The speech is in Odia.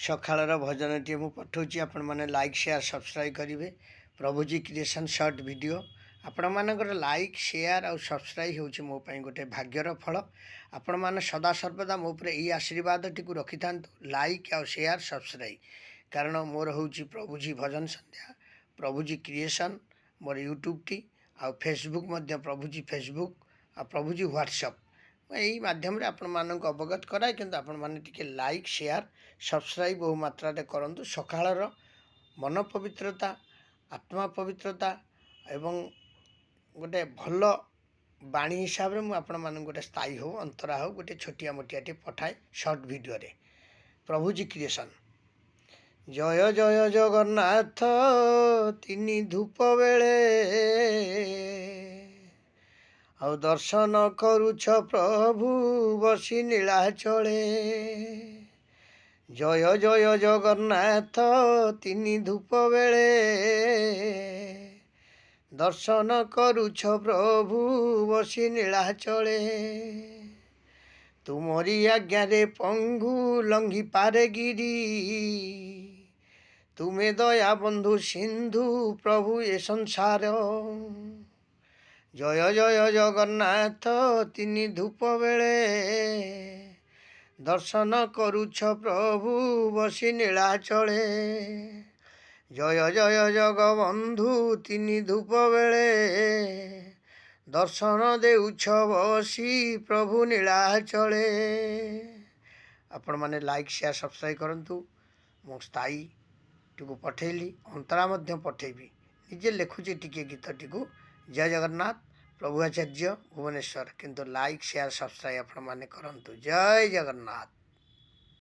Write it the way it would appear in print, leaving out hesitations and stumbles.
ସକାଳର ଭଜନଟିଏ ମୁଁ ପଠାଉଛି, ଆପଣମାନେ ଲାଇକ୍ ସେୟାର ସବସ୍କ୍ରାଇବ୍ କରିବେ। ପ୍ରଭୁଜୀ କ୍ରିଏସନ୍ ସର୍ଟ ଭିଡ଼ିଓ। ଆପଣମାନଙ୍କର ଲାଇକ୍ ସେୟାର ଆଉ ସବସ୍କ୍ରାଇବ୍ ହେଉଛି ମୋ ପାଇଁ ଗୋଟେ ଭାଗ୍ୟର ଫଳ। ଆପଣମାନେ ସଦାସର୍ବଦା ମୋ ଉପରେ ଏହି ଆଶୀର୍ବାଦଟିକୁ ରଖିଥାନ୍ତୁ, ଲାଇକ୍ ଆଉ ସେୟାର ସବସ୍କ୍ରାଇବ୍। କାରଣ ମୋର ହେଉଛି ପ୍ରଭୁଜୀ ଭଜନ ସନ୍ଧ୍ୟା, ପ୍ରଭୁଜୀ କ୍ରିଏସନ୍ ମୋର ୟୁଟ୍ୟୁବ୍ଟି, ଆଉ ଫେସବୁକ୍ ମଧ୍ୟ ପ୍ରଭୁଜୀ ଫେସବୁକ୍, ଆଉ ପ୍ରଭୁଜୀ ହ୍ୱାଟ୍ସଆପ୍। ଏହି ମାଧ୍ୟମରେ ଆପଣମାନଙ୍କୁ ଅବଗତ କରାଏ, କିନ୍ତୁ ଆପଣମାନେ ଟିକେ ଲାଇକ୍ ସେୟାର ସବସ୍କ୍ରାଇବ୍ ବହୁ ମାତ୍ରାରେ କରନ୍ତୁ। ସକାଳର ମନ ପବିତ୍ରତା, ଆତ୍ମା ପବିତ୍ରତା ଏବଂ ଗୋଟେ ଭଲ ବାଣୀ ହିସାବରେ ମୁଁ ଆପଣମାନଙ୍କୁ ଗୋଟେ ସ୍ଥାୟୀ ହେଉ ଅନ୍ତରା ହେଉ ଗୋଟେ ଛୋଟିଆ ମୋଟିଆଟି ପଠାଏ ସର୍ଟ ଭିଡ଼ିଓରେ। ପ୍ରଭୁଜୀ କ୍ରିଏସନ୍। ଜୟ ଜୟ ଜଗନ୍ନାଥ ତିନି ଧୂପ ବେଳେ, ଆଉ ଦର୍ଶନ କରୁଛ ପ୍ରଭୁ ବସି ନୀଳାଚଳେ। ଜୟ ଜୟ ଜଗନ୍ନାଥ ତିନି ଧୂପ ବେଳେ, ଦର୍ଶନ କରୁଛ ପ୍ରଭୁ ବସି ନୀଳାଚଳେ। ତୁମରି ଆଜ୍ଞାରେ ପଙ୍ଗୁ ଲଙ୍ଘି ପାରେ ଗିରି, ତୁମେ ଦୟା ବନ୍ଧୁ ସିନ୍ଧୁ ପ୍ରଭୁ ଏ ସଂସାର। ଜୟ ଜୟ ଜଗନ୍ନାଥ ତିନି ଧୂପ ବେଳେ, ଦର୍ଶନ କରୁଛ ପ୍ରଭୁ ବସି ନୀଳାଚଳେ। ଜୟ ଜୟ ଜଗବନ୍ଧୁ ତିନି ଧୂପ ବେଳେ, ଦର୍ଶନ ଦେଉଛ ବସି ପ୍ରଭୁ ନୀଳାଚଳେ। ଆପଣମାନେ ଲାଇକ୍ ସେୟାର ସବସ୍କ୍ରାଇବ୍ କରନ୍ତୁ। ମୁଁ ସ୍ଥାୟୀଟିକୁ ପଠେଇଲି, ଅନ୍ତରା ମଧ୍ୟ ପଠେଇବି। ନିଜେ ଲେଖୁଛି ଟିକେ ଗୀତଟିକୁ। ଜୟ ଜଗନ୍ନାଥ, ପ୍ରଭୁ ଆଚାର୍ଯ୍ୟ ଭୁବନେଶ୍ୱର। କିନ୍ତୁ ଲାଇକ୍ ସେୟାର ସବସ୍କ୍ରାଇବ୍ ଆପଣମାନେ କରନ୍ତୁ। ଜୟ ଜଗନ୍ନାଥ।